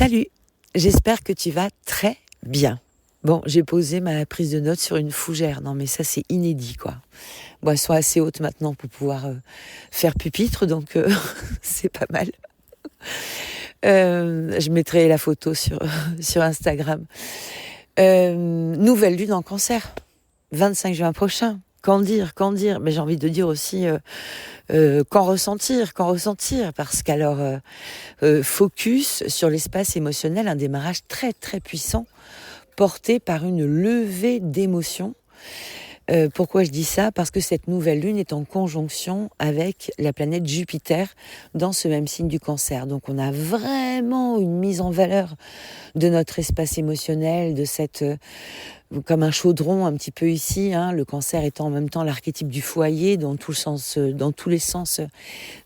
Salut, j'espère que tu vas très bien. Bon, j'ai posé ma prise de notes sur une fougère. Non mais ça c'est inédit quoi. Bon, elles sont assez hautes maintenant pour pouvoir faire pupitre, donc c'est pas mal. Je mettrai la photo sur Instagram. Nouvelle lune en Cancer, 25 juin prochain. Qu'en dire? Mais j'ai envie de dire aussi qu'en ressentir, parce qu'alors focus sur l'espace émotionnel, un démarrage très très puissant, porté par une levée d'émotions. Pourquoi je dis ça? Parce que cette nouvelle lune est en conjonction avec la planète Jupiter dans ce même signe du Cancer. Donc on a vraiment une mise en valeur de notre espace émotionnel, de cette comme un chaudron un petit peu ici, hein, le Cancer étant en même temps l'archétype du foyer dans tout le sens, dans tous les sens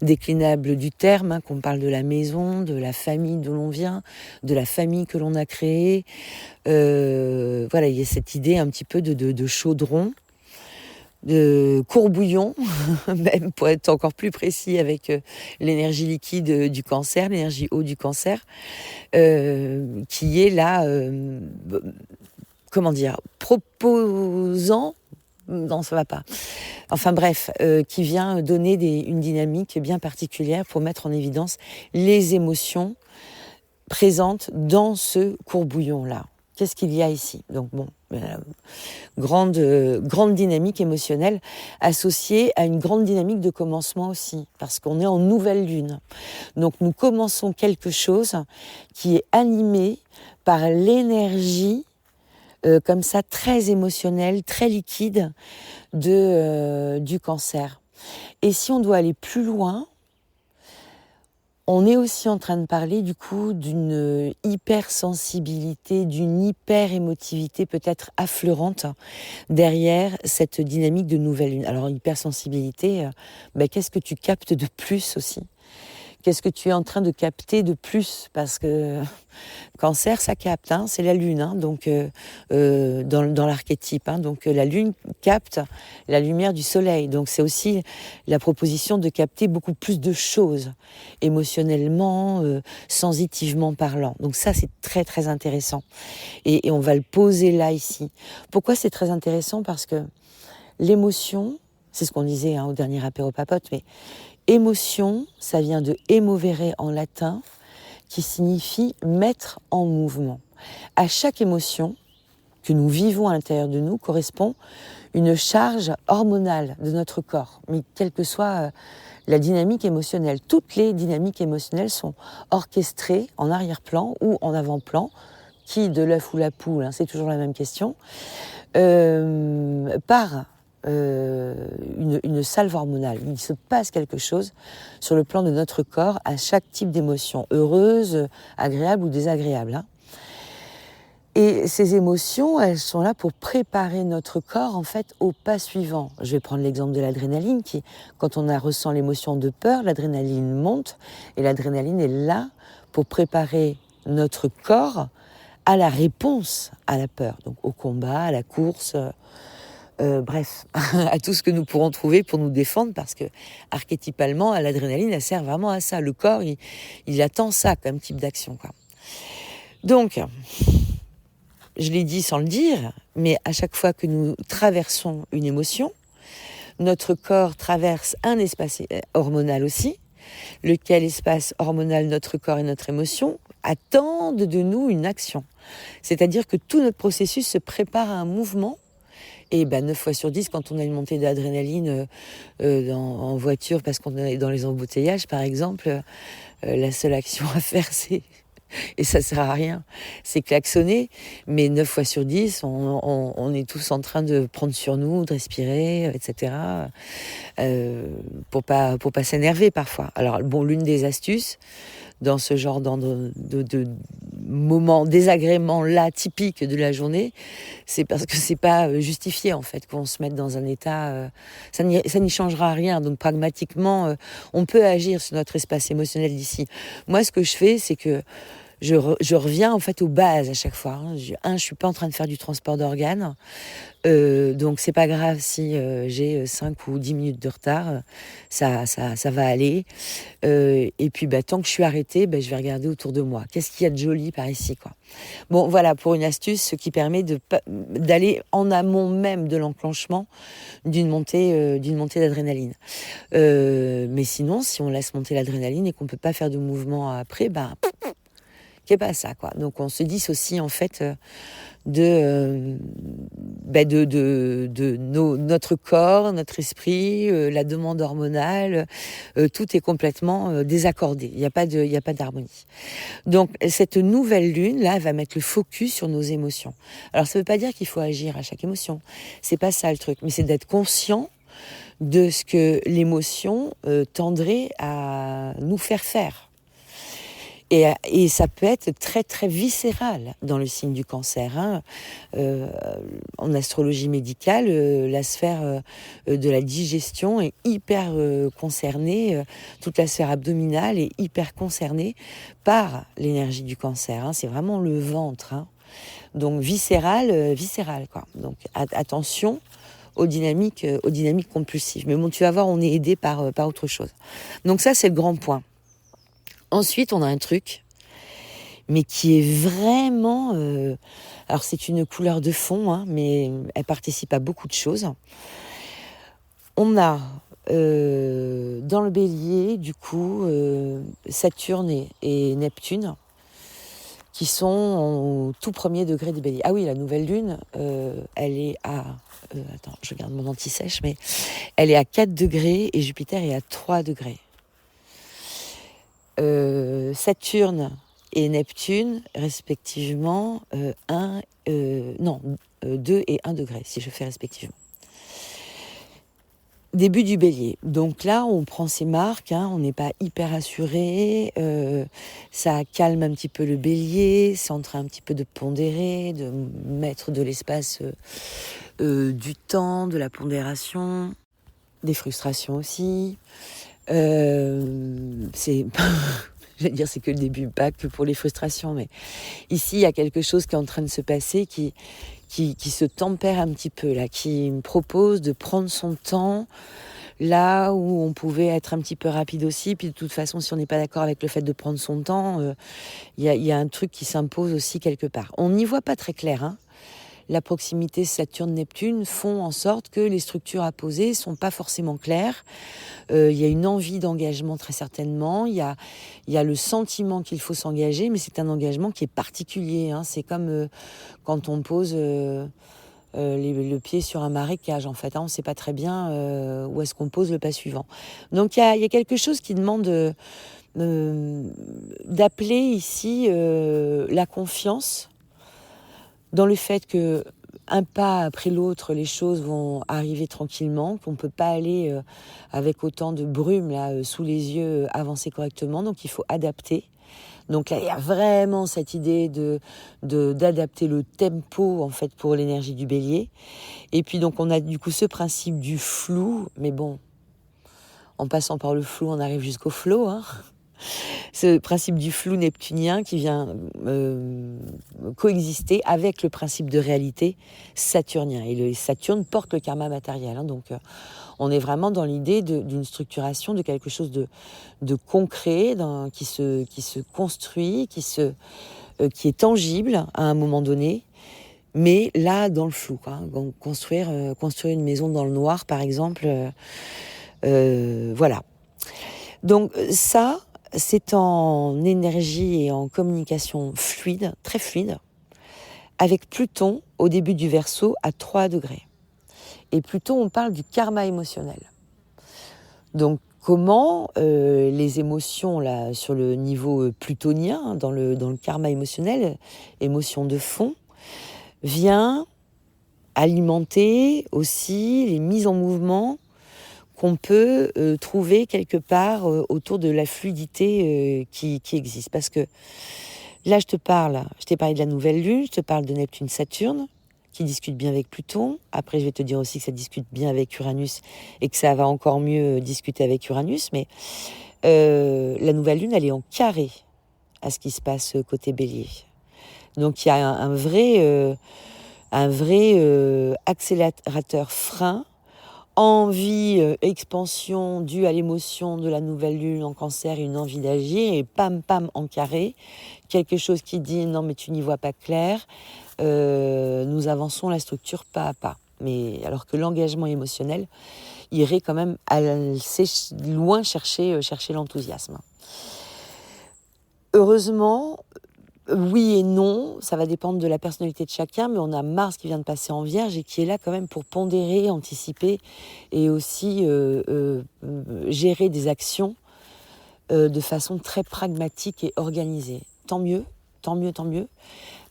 déclinables du terme, hein, qu'on parle de la maison, de la famille d'où l'on vient, de la famille que l'on a créée. Voilà, il y a cette idée un petit peu de chaudron, de courbouillon, même pour être encore plus précis avec l'énergie liquide du Cancer, l'énergie eau du Cancer, qui est là, proposant, non ça va pas, enfin bref, qui vient donner une dynamique bien particulière pour mettre en évidence les émotions présentes dans ce courbouillon-là. Qu'est-ce qu'il y a ici? Donc bon, grande dynamique émotionnelle associée à une grande dynamique de commencement aussi, parce qu'on est en nouvelle lune. Donc nous commençons quelque chose qui est animé par l'énergie comme ça très émotionnelle, très liquide du Cancer. Et si on doit aller plus loin, on est aussi en train de parler du coup d'une hypersensibilité, d'une hyper-émotivité peut-être affleurante derrière cette dynamique de nouvelle lune. Alors hypersensibilité, qu'est-ce que tu captes de plus aussi ? Qu'est-ce que tu es en train de capter de plus? Parce que Cancer, ça capte, hein, c'est la lune, hein, donc dans l'archétype. Hein, donc la lune capte la lumière du soleil. Donc c'est aussi la proposition de capter beaucoup plus de choses, émotionnellement, sensitivement parlant. Donc ça, c'est très très intéressant. Et on va le poser là, ici. Pourquoi c'est très intéressant? Parce que l'émotion, c'est ce qu'on disait au dernier apéro papote, mais émotion, ça vient de emovere en latin, qui signifie mettre en mouvement. À chaque émotion que nous vivons à l'intérieur de nous correspond une charge hormonale de notre corps, mais quelle que soit la dynamique émotionnelle. Toutes les dynamiques émotionnelles sont orchestrées en arrière-plan ou en avant-plan, qui de l'œuf ou la poule, hein, c'est toujours la même question, par une salve hormonale. Il se passe quelque chose sur le plan de notre corps à chaque type d'émotion, heureuse, agréable ou désagréable. Hein. Et ces émotions, elles sont là pour préparer notre corps en fait au pas suivant. Je vais prendre l'exemple de l'adrénaline qui, quand on ressent l'émotion de peur, l'adrénaline monte et l'adrénaline est là pour préparer notre corps à la réponse à la peur, donc au combat, à la course. Bref, à tout ce que nous pourrons trouver pour nous défendre, parce que archétypalement, l'adrénaline, elle sert vraiment à ça. Le corps, il attend ça comme type d'action, quoi. Donc, je l'ai dit sans le dire, mais à chaque fois que nous traversons une émotion, notre corps traverse un espace hormonal aussi, lequel espace hormonal notre corps et notre émotion attendent de nous une action. C'est-à-dire que tout notre processus se prépare à un mouvement. Et 9 fois sur 10, quand on a une montée d'adrénaline en voiture, parce qu'on est dans les embouteillages, par exemple, la seule action à faire, c'est, et ça sert à rien, c'est klaxonner. Mais 9 fois sur 10, on est tous en train de prendre sur nous, de respirer, etc. Pour pas s'énerver parfois. Alors, bon, l'une des astuces, dans ce genre de moments désagréments-là typiques de la journée, c'est parce que c'est pas justifié en fait qu'on se mette dans un état, ça n'y changera rien. Donc pragmatiquement, on peut agir sur notre espace émotionnel d'ici. Moi, ce que je fais, c'est que je reviens en fait aux bases à chaque fois. Hein. Je suis pas en train de faire du transport d'organes. Donc c'est pas grave si j'ai 5 ou 10 minutes de retard, ça va aller. Et puis tant que je suis arrêtée, je vais regarder autour de moi. Qu'est-ce qu'il y a de joli par ici, quoi. Bon, voilà pour une astuce, ce qui permet d'aller en amont même de l'enclenchement d'une montée d'adrénaline. Mais sinon, si on laisse monter l'adrénaline et qu'on peut pas faire de mouvement après, qu'est pas ça, quoi. Donc on se dissocie en fait de notre corps, notre esprit, la demande hormonale, tout est complètement désaccordé. Il y a pas d'harmonie. Donc cette nouvelle lune là, elle va mettre le focus sur nos émotions. Alors ça veut pas dire qu'il faut agir à chaque émotion. C'est pas ça le truc, mais c'est d'être conscient de ce que l'émotion tendrait à nous faire. Et ça peut être très très viscéral dans le signe du cancer. Hein. En astrologie médicale, la sphère de la digestion est hyper concernée, toute la sphère abdominale est hyper concernée par l'énergie du cancer. Hein. C'est vraiment le ventre. Hein. Donc viscéral, quoi. Donc attention aux dynamiques compulsives. Mais bon, tu vas voir, on est aidé par autre chose. Donc ça, c'est le grand point. Ensuite, on a un truc, mais qui est vraiment... alors, c'est une couleur de fond, hein, mais elle participe à beaucoup de choses. On a, dans le bélier, du coup, Saturne et Neptune, qui sont au tout premier degré du bélier. Ah oui, la nouvelle lune, elle est à... attends, je regarde mon anti-sèche, mais elle est à 4 degrés et Jupiter est à 3 degrés. Saturne et Neptune, respectivement, 2 et 1 degré, si je fais respectivement. Début du bélier. Donc là, on prend ses marques, hein, on n'est pas hyper assuré, ça calme un petit peu le bélier, c'est en train un petit peu de pondérer, de mettre de l'espace, du temps, de la pondération, des frustrations aussi. C'est je vais dire c'est que le début, pas que pour les frustrations, mais ici il y a quelque chose qui est en train de se passer qui se tempère un petit peu là, qui me propose de prendre son temps là où on pouvait être un petit peu rapide aussi. Puis de toute façon, si on n'est pas d'accord avec le fait de prendre son temps, il y a un truc qui s'impose aussi quelque part. On n'y voit pas très clair, hein. La proximité Saturne-Neptune font en sorte que les structures à poser sont pas forcément claires. Il y a une envie d'engagement très certainement. Il y a le sentiment qu'il faut s'engager, mais c'est un engagement qui est particulier. Hein. C'est comme quand on pose le pied sur un marécage, en fait. Hein. On ne sait pas très bien où est-ce qu'on pose le pas suivant. Donc il y a quelque chose qui demande d'appeler ici la confiance dans le fait que un pas après l'autre, les choses vont arriver tranquillement, qu'on ne peut pas aller avec autant de brume là, sous les yeux, avancer correctement. Donc il faut adapter. Donc là, il y a vraiment cette idée d'adapter le tempo en fait pour l'énergie du bélier. Et puis donc on a du coup ce principe du flou, mais bon, en passant par le flou, on arrive jusqu'au flow, hein. Ce principe du flou neptunien qui vient coexister avec le principe de réalité saturnien. Et le Saturne porte le karma matériel. Hein, donc on est vraiment dans l'idée d'une structuration, de quelque chose de concret, qui se construit, qui est tangible à un moment donné. Mais là, dans le flou, quoi. Donc, construire une maison dans le noir, par exemple. Voilà. Donc ça... c'est en énergie et en communication fluide, très fluide, avec Pluton au début du Verseau à 3 degrés. Et Pluton, on parle du karma émotionnel. Donc comment les émotions là, sur le niveau plutonien, dans le karma émotionnel, émotion de fond, vient alimenter aussi les mises en mouvement qu'on peut trouver quelque part autour de la fluidité qui existe. Parce que là, je t'ai parlé de la nouvelle lune, je te parle de Neptune-Saturne, qui discute bien avec Pluton. Après, je vais te dire aussi que ça discute bien avec Uranus et que ça va encore mieux discuter avec Uranus. Mais la nouvelle lune, elle est en carré à ce qui se passe côté Bélier. Donc il y a un vrai accélérateur frein, envie, expansion due à l'émotion de la nouvelle lune en Cancer, une envie d'agir, et pam pam en carré, quelque chose qui dit non mais tu n'y vois pas clair, nous avançons la structure pas à pas. Mais alors que l'engagement émotionnel irait quand même assez loin chercher l'enthousiasme. Heureusement, oui et non, ça va dépendre de la personnalité de chacun, mais on a Mars qui vient de passer en Vierge et qui est là quand même pour pondérer, anticiper et aussi gérer des actions de façon très pragmatique et organisée. Tant mieux,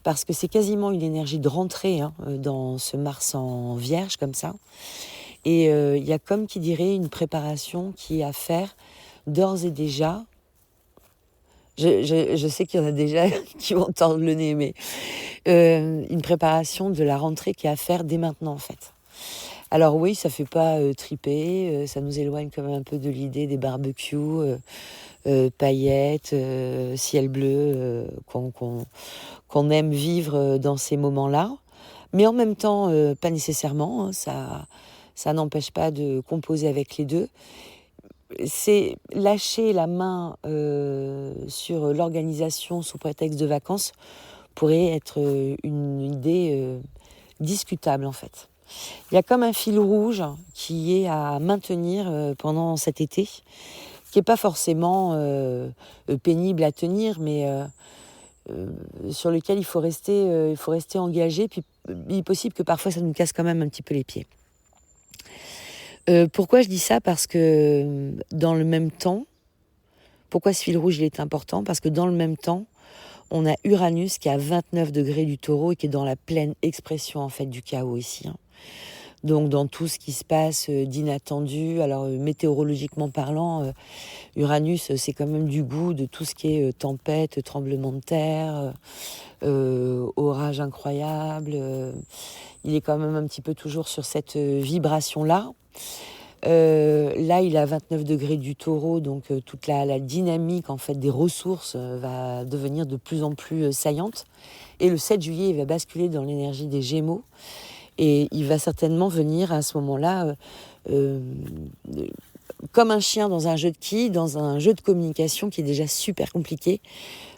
parce que c'est quasiment une énergie de rentrée dans ce Mars en Vierge comme ça. Et il y a comme qui dirait une préparation qui est à faire d'ores et déjà. Je sais qu'il y en a déjà qui vont tordre le nez, mais une préparation de la rentrée qui est à faire dès maintenant en fait. Alors oui, ça fait pas triper, ça nous éloigne quand même un peu de l'idée des barbecues, paillettes, ciel bleu, qu'on aime vivre dans ces moments-là. Mais en même temps, pas nécessairement, ça n'empêche pas de composer avec les deux. C'est lâcher la main sur l'organisation sous prétexte de vacances pourrait être une idée discutable en fait. Il y a comme un fil rouge qui est à maintenir pendant cet été, qui n'est pas forcément pénible à tenir, mais sur lequel il faut rester engagé, puis il est possible que parfois ça nous casse quand même un petit peu les pieds. Pourquoi je dis ça ? Parce que dans le même temps, pourquoi ce fil rouge il est important ? Parce que dans le même temps, on a Uranus qui est à 29 degrés du Taureau et qui est dans la pleine expression en fait du chaos ici. Donc dans tout ce qui se passe d'inattendu, alors météorologiquement parlant, Uranus c'est quand même du goût de tout ce qui est tempête, tremblement de terre, orage incroyable. Il est quand même un petit peu toujours sur cette vibration-là. Là, il est à 29 degrés du Taureau, donc toute la dynamique en fait des ressources va devenir de plus en plus saillante. Et le 7 juillet, il va basculer dans l'énergie des Gémeaux. Et il va certainement venir à ce moment-là, comme un chien dans un jeu de quilles, dans un jeu de communication qui est déjà super compliqué,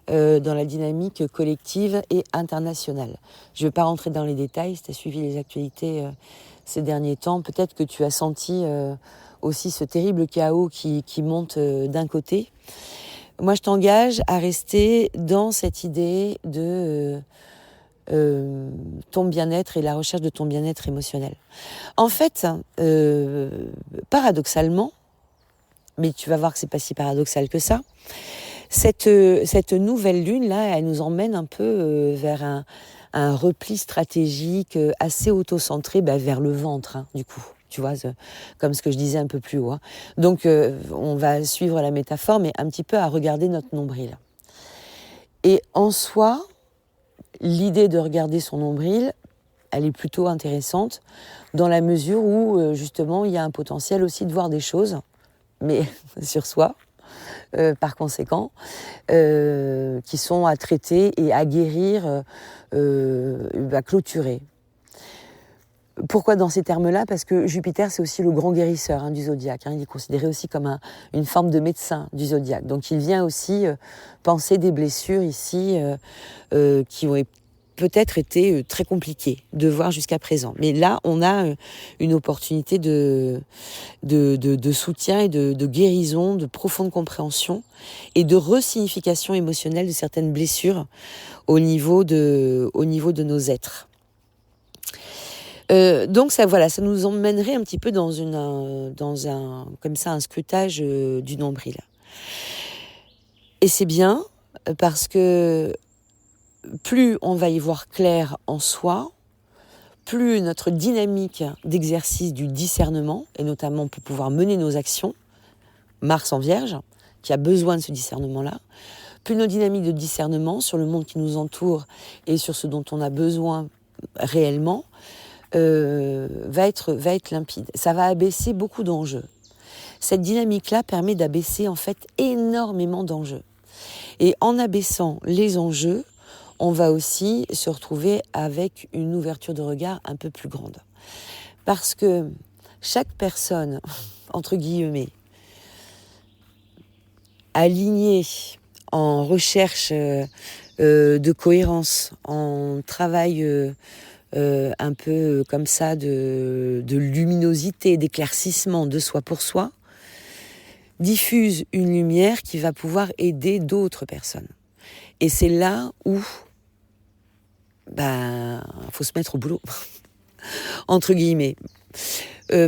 dans la dynamique collective et internationale. Je ne vais pas rentrer dans les détails, si tu as suivi les actualités ces derniers temps, peut-être que tu as senti aussi ce terrible chaos qui monte d'un côté. Moi, je t'engage à rester dans cette idée de ton bien-être et la recherche de ton bien-être émotionnel. En fait, paradoxalement, mais tu vas voir que c'est pas si paradoxal que ça, cette nouvelle lune-là, elle nous emmène un peu vers un repli stratégique assez auto-centré vers le ventre, du coup. Tu vois, comme ce que je disais un peu plus haut. Donc, on va suivre la métaphore, mais un petit peu à regarder notre nombril. Et en soi, l'idée de regarder son nombril, elle est plutôt intéressante dans la mesure où, justement, il y a un potentiel aussi de voir des choses, mais sur soi, par conséquent, qui sont à traiter et à guérir, à clôturer. Pourquoi dans ces termes-là ? Parce que Jupiter, c'est aussi le grand guérisseur du zodiaque. Il est considéré aussi comme une forme de médecin du zodiaque. Donc il vient aussi penser des blessures ici qui ont peut-être été très compliquées de voir jusqu'à présent. Mais là, on a une opportunité de soutien et de guérison, de profonde compréhension et de resignification émotionnelle de certaines blessures au niveau de nos êtres. Donc ça nous emmènerait un petit peu dans un scrutage du nombril. Et c'est bien parce que plus on va y voir clair en soi, plus notre dynamique d'exercice du discernement, et notamment pour pouvoir mener nos actions, Mars en Vierge, qui a besoin de ce discernement-là, plus nos dynamiques de discernement sur le monde qui nous entoure et sur ce dont on a besoin réellement, va être limpide. Ça va abaisser beaucoup d'enjeux. Cette dynamique-là permet d'abaisser en fait énormément d'enjeux. Et en abaissant les enjeux, on va aussi se retrouver avec une ouverture de regard un peu plus grande. Parce que chaque personne, entre guillemets, alignée en recherche de cohérence, en travail un peu comme ça de luminosité, d'éclaircissement de soi pour soi, diffuse une lumière qui va pouvoir aider d'autres personnes. Et c'est là où faut se mettre au boulot, entre guillemets.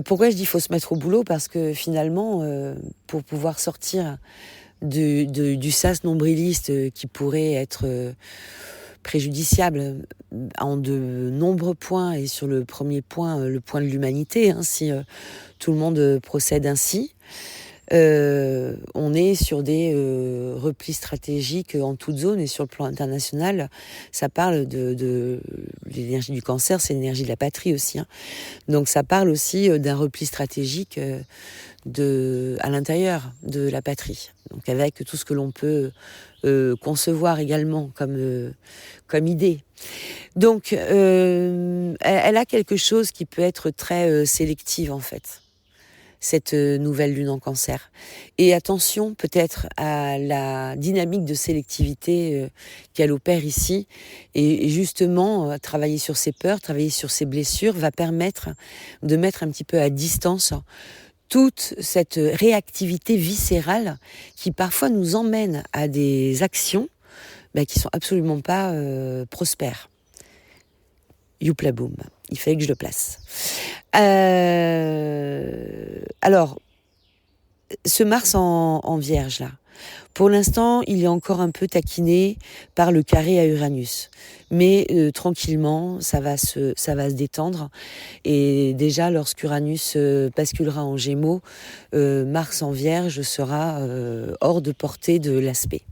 Pourquoi je dis faut se mettre au boulot? Parce que finalement, pour pouvoir sortir du sas nombriliste qui pourrait être préjudiciable en de nombreux points, et sur le premier point, le point de l'humanité, si tout le monde procède ainsi, on est sur des replis stratégiques en toute zone, et sur le plan international, ça parle de l'énergie du cancer, c'est l'énergie de la patrie aussi. Donc ça parle aussi d'un repli stratégique à l'intérieur de la patrie. Donc avec tout ce que l'on peut concevoir également comme idée. Donc elle a quelque chose qui peut être très sélective en fait, cette nouvelle lune en cancer. Et attention peut-être à la dynamique de sélectivité qu'elle opère ici. Et justement, travailler sur ses peurs, travailler sur ses blessures va permettre de mettre un petit peu à distance toute cette réactivité viscérale qui parfois nous emmène à des actions qui sont absolument pas prospères. Youpla boum, il fallait que je le place. Alors, ce Mars en Vierge là, pour l'instant, il est encore un peu taquiné par le carré à Uranus. Mais tranquillement, ça va se détendre. Et déjà, lorsqu'Uranus basculera en Gémeaux, Mars en Vierge sera hors de portée de l'aspect.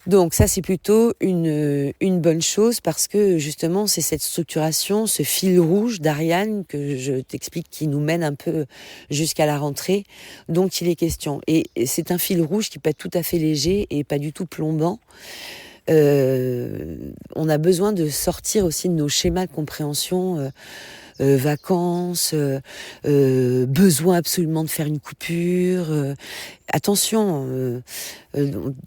Donc ça, c'est plutôt une bonne chose, parce que justement, c'est cette structuration, ce fil rouge d'Ariane que je t'explique, qui nous mène un peu jusqu'à la rentrée, dont il est question. Et c'est un fil rouge qui peut être tout à fait léger et pas du tout plombant. On a besoin de sortir aussi de nos schémas de compréhension, vacances, besoin absolument de faire une coupure. Attention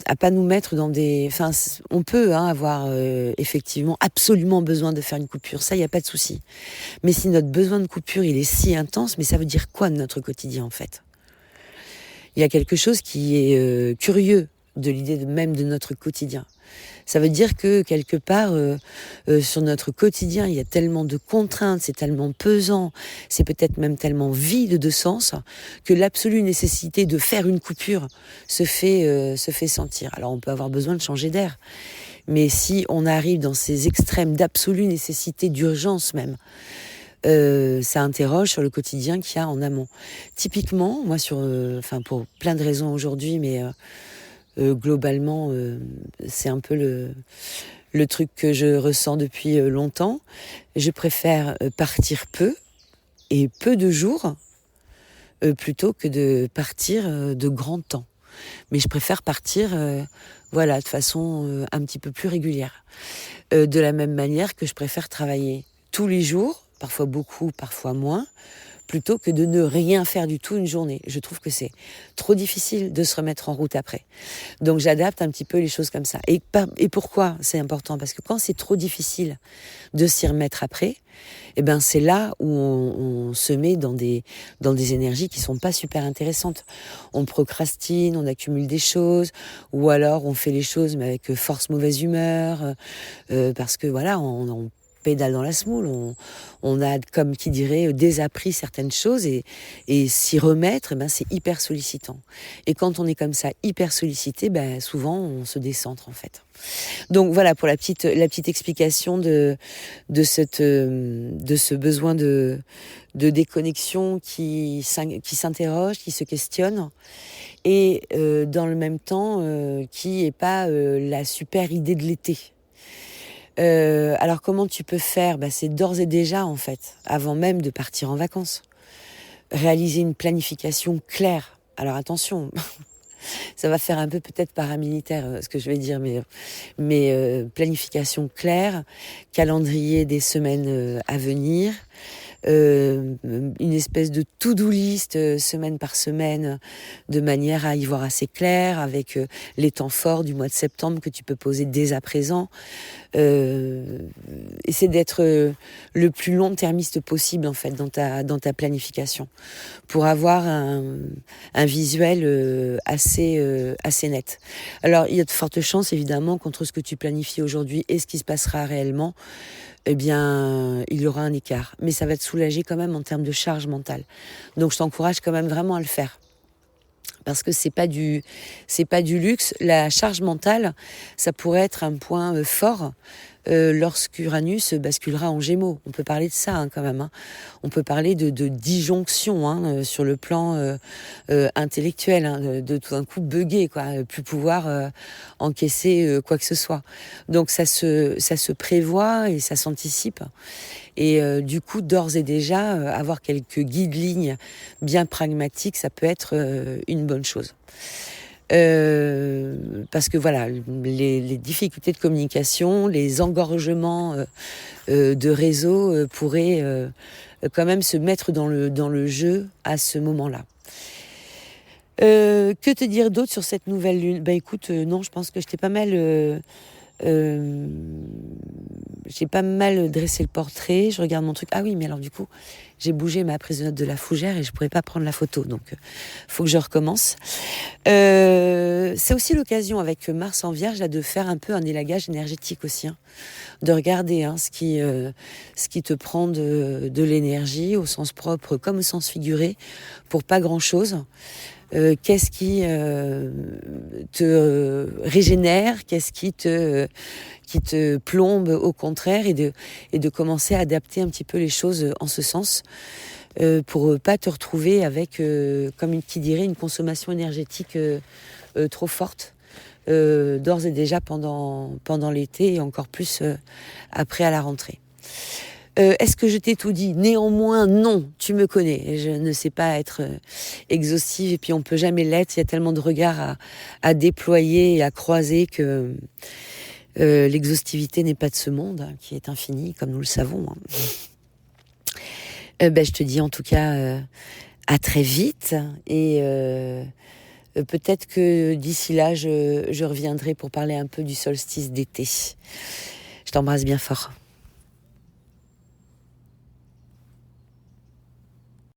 à pas nous mettre dans des... Enfin, on peut avoir effectivement absolument besoin de faire une coupure, ça, il n'y a pas de souci. Mais si notre besoin de coupure, il est si intense, mais ça veut dire quoi de notre quotidien, en fait? Il y a quelque chose qui est curieux de l'idée même de notre quotidien. Ça veut dire que quelque part, sur notre quotidien, il y a tellement de contraintes, c'est tellement pesant, c'est peut-être même tellement vide de sens, que l'absolue nécessité de faire une coupure se fait sentir. Alors on peut avoir besoin de changer d'air, mais si on arrive dans ces extrêmes d'absolue nécessité, d'urgence même, ça interroge sur le quotidien qu'il y a en amont. Typiquement, moi, pour plein de raisons aujourd'hui, mais globalement, c'est un peu le truc que je ressens depuis longtemps. Je préfère partir peu, et peu de jours, plutôt que de partir de grand temps. Mais je préfère partir de façon un petit peu plus régulière. De la même manière que je préfère travailler tous les jours, parfois beaucoup, parfois moins, plutôt que de ne rien faire du tout une journée. Je trouve que c'est trop difficile de se remettre en route après. Donc j'adapte un petit peu les choses comme ça. Et pourquoi c'est important? Parce que quand c'est trop difficile de s'y remettre après, c'est là où on se met dans des énergies qui sont pas super intéressantes. On procrastine, on accumule des choses, ou alors on fait les choses mais avec force mauvaise humeur, parce que on pédale dans la semoule, on a, comme qui dirait, désappris certaines choses, et s'y remettre, c'est hyper sollicitant. Et quand on est comme ça, hyper sollicité, souvent on se décentre en fait. Donc voilà pour la petite explication de ce besoin de déconnexion qui s'interroge, qui se questionne, et dans le même temps qui est pas la super idée de l'été. Alors comment tu peux faire? C'est d'ores et déjà, en fait, avant même de partir en vacances, réaliser une planification claire. Alors attention, Ça va faire un peu peut-être paramilitaire ce que je vais dire, mais planification claire, calendrier des semaines à venir, une espèce de to-do list semaine par semaine, de manière à y voir assez clair, avec les temps forts du mois de septembre que tu peux poser dès à présent. Essaie d'être le plus long-termiste possible en fait dans ta planification, pour avoir un visuel assez net. Alors il y a de fortes chances évidemment qu'entre ce que tu planifies aujourd'hui et ce qui se passera réellement, eh bien, il y aura un écart. Mais ça va te soulager quand même en termes de charge mentale. Donc, je t'encourage quand même vraiment à le faire. Parce que c'est pas du luxe. La charge mentale, ça pourrait être un point fort lorsqu'Uranus basculera en Gémeaux. On peut parler de ça quand même. On peut parler de disjonction sur le plan intellectuel, de tout d'un coup bugger, plus pouvoir encaisser quoi que ce soit. Donc ça se prévoit et ça s'anticipe. Et du coup, d'ores et déjà, avoir quelques guides-lignes bien pragmatiques, ça peut être une bonne chose. Parce que voilà, les difficultés de communication, les engorgements de réseau pourraient quand même se mettre dans le jeu à ce moment-là. Que te dire d'autre sur cette nouvelle lune ? Écoute, non, je pense que je t'ai pas mal... j'ai pas mal dressé le portrait. Je regarde mon truc. Ah oui, mais alors du coup, j'ai bougé ma prise de notes de la fougère et je pourrais pas prendre la photo. Donc, faut que je recommence. C'est aussi l'occasion avec Mars en Vierge là, de faire un peu un élagage énergétique aussi. De regarder ce qui te prend de l'énergie au sens propre comme au sens figuré pour pas grand-chose. Qu'est-ce qui te régénère, qu'est-ce qui te plombe au contraire, et de commencer à adapter un petit peu les choses en ce sens pour pas te retrouver avec, comme qui dirait, une consommation énergétique trop forte d'ores et déjà pendant l'été et encore plus après à la rentrée. Est-ce que je t'ai tout dit ? Néanmoins, non, tu me connais. Je ne sais pas être exhaustive et puis on peut jamais l'être. Il y a tellement de regards à déployer et à croiser que l'exhaustivité n'est pas de ce monde, qui est infini, comme nous le savons. Je te dis en tout cas à très vite et peut-être que d'ici là, je reviendrai pour parler un peu du solstice d'été. Je t'embrasse bien fort.